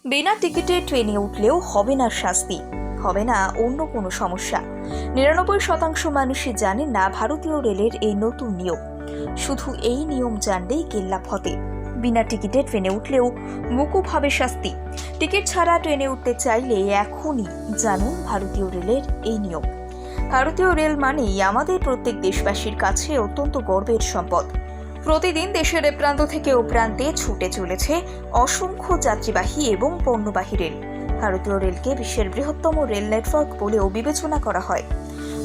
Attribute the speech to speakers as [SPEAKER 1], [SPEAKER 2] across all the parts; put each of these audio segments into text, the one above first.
[SPEAKER 1] বিনা টিকিটে ট্রেনে উঠলেও হবে না শাস্তি, হবে না অন্য কোনো সমস্যা। 99% মানুষই জানেন না ভারতীয় রেলের এই নতুন নিয়ম। শুধু এই নিয়ম জানলেই কেল্লা ফতে। বিনা টিকিটে ট্রেনে উঠলেও মকুব হবে শাস্তি। টিকিট ছাড়া ট্রেনে উঠতে চাইলে এখনই জানুন ভারতীয় রেলের এই নিয়ম। ভারতীয় রেল মানেই আমাদের প্রত্যেক দেশবাসীর কাছে অত্যন্ত গর্বের সম্পদ। প্রতিদিন দেশের এ প্রান্ত থেকে ও প্রান্তে ছুটে চলেছে অসংখ্য যাত্রীবাহী এবং পণ্যবাহী রেল। ভারতীয় রেলকে বিশ্বের বৃহত্তম রেল নেটওয়ার্ক বলেও বিবেচনা করা হয়।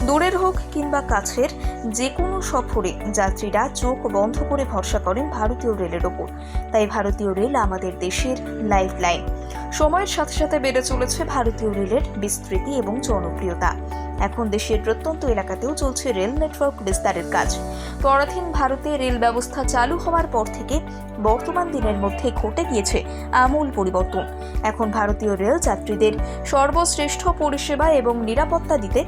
[SPEAKER 1] দূরের হোক কিংবা কাছের যে কোনো সফরে যাত্রীরা চোখ বন্ধ করে ভরসা করেন ভারতীয় রেলের ওপর। তাই ভারতীয় রেল আমাদের দেশের লাইফলাইন। সময়ের সাথে সাথে বেড়ে চলেছে ভারতীয় রেলের বিস্তৃতি এবং জনপ্রিয়তা। এখন দেশের প্রত্যন্ত এলাকাতেও চলছে রেল নেটওয়ার্ক বিস্তারের কাজ। পরাধীন ভারতে রেল ব্যবস্থা চালু হওয়ার পর থেকে বর্তমান দিনের মধ্যে ঘটে গিয়েছে আমূল পরিবর্তন। এখন ভারতীয় রেল যাত্রীদের সর্বশ্রেষ্ঠ পরিষেবা এবং নিরাপত্তা দিতে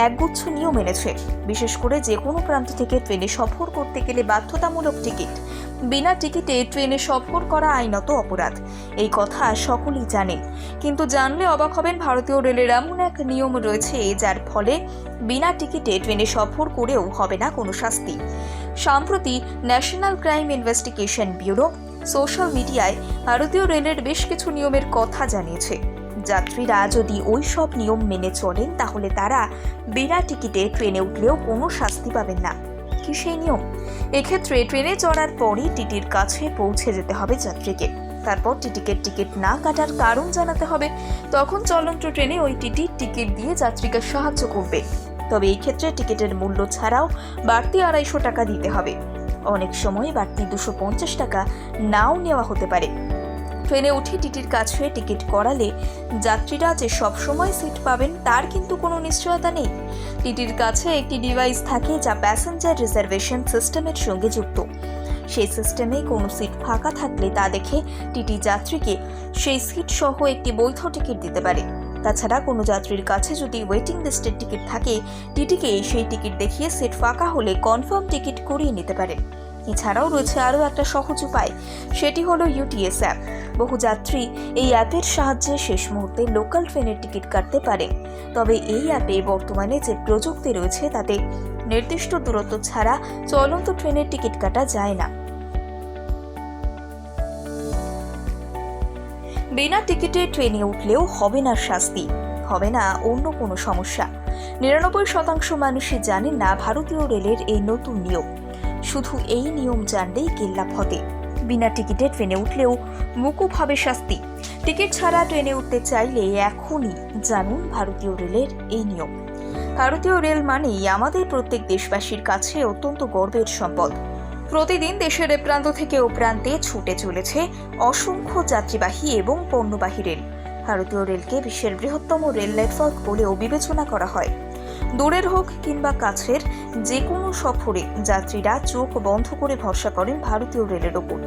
[SPEAKER 1] একগুচ্ছ নিয়ম এনেছে। বিশেষ করে যে কোনো প্রান্ত থেকে ট্রেনে সফর করতে গেলে বাধ্যতামূলক টিকিট। বিনা টিকিটে ট্রেনে সফর করা আইনত অপরাধ। এই কথা সকলেই জানেন, কিন্তু জানলে অবাক হবেন ভারতীয় রেলের এমন এক নিয়ম রয়েছে যার ফলে বিনা টিকিটে ট্রেনে সফর করেও হবে না কোনো শাস্তি। সম্প্রতি national crime investigation bureau social মিডিয়ায় ভারতীয় রেলের বেশ কিছু নিয়মের কথা জানিয়েছে। যাত্রীরা যদি ওই সব নিয়ম মেনে চলেন তাহলে তারা বিনা টিকিটে ট্রেনে উঠলেও কোনো শাস্তি পাবেন না। কি সেই নিয়ম? এক্ষেত্রে ট্রেনে চড়ার পরই টিটির কাছে পৌঁছে যেতে হবে যাত্রীকে। তারপর টিকিট না কাটার কারণ জানাতে হবে। তখন চলন্ত ট্রেনে ওই টিকিট দিয়ে যাত্রীকে সাহায্য করবে। তবে এই ক্ষেত্রে টিকিটের মূল্য ছাড়াও বাড়তি 250 টাকা দিতে হবে। অনেক সময় বাড়তি 250 টাকা নাও নেওয়া হতে পারে। ট্রেনে উঠে টিটির কাছে টিকিট করালে যাত্রীরা যে সব সময় সিট পাবেন তার কিন্তু কোনো নিশ্চয়তা নেই। টিটির কাছে একটি ডিভাইস থাকে যা প্যাসেঞ্জার রিজার্ভেশন সিস্টেমের সঙ্গে যুক্ত। সেই সিস্টেমে কোনো সিট ফাঁকা থাকলে তা দেখে টিটি যাত্রীকে সেই সিট সহ একটি বৈধ টিকিট দিতে পারে। তাছাড়া কোনো যাত্রীর কাছে যদি ওয়েটিং লিস্টের টিকিট থাকে, টিটিকে সেই টিকিট দেখিয়ে সিট ফাঁকা হলে কনফার্ম টিকিট করিয়ে নিতে পারে। এছাড়াও রয়েছে আরও একটা সহজ উপায়, সেটি হলো ইউটিএস অ্যাপ। বহু যাত্রী এই অ্যাপের সাহায্যে শেষ মুহূর্তে লোকাল ট্রেনের টিকিট কাটতে পারে। তবে এই অ্যাপে বর্তমানে যে প্রযুক্তি রয়েছে তাতে নির্দিষ্ট দূরত্ব ছাড়া চলন্ত ট্রেনের টিকিট কাটা যায় না। বিনা টিকিটে ট্রেনে উঠলেও হবে না শাস্তি, হবে না অন্য কোনো সমস্যা। 99% মানুষই জানেন না ভারতীয় রেলের এই নতুন নিয়ম। শুধু এই নিয়ম জানলেই কেল্লা ফতে। বিনা টিকিটে ট্রেনে উঠলেও মকুব হবে শাস্তি। টিকিট ছাড়া ট্রেনে উঠতে চাইলে এখনই জানুন ভারতীয় রেলের এই নিয়ম। ভারতীয় রেল মানেই আমাদের প্রত্যেক দেশবাসীর কাছে অত্যন্ত গর্বের সম্পদ। প্রতিদিন দেশের এ প্রান্ত থেকে ও প্রান্তে ছুটে চলেছে অসংখ্য যাত্রীবাহী এবং পণ্যবাহী রেল। ভারতীয় রেলকে বিশ্বের বৃহত্তম রেল নেটওয়ার্ক বলেও বিবেচনা করা হয়। দূরের হোক কিংবা কাছের যে কোনো সফরে যাত্রীরা চোখ বন্ধ করে ভরসা করেন ভারতীয় রেলের ওপর।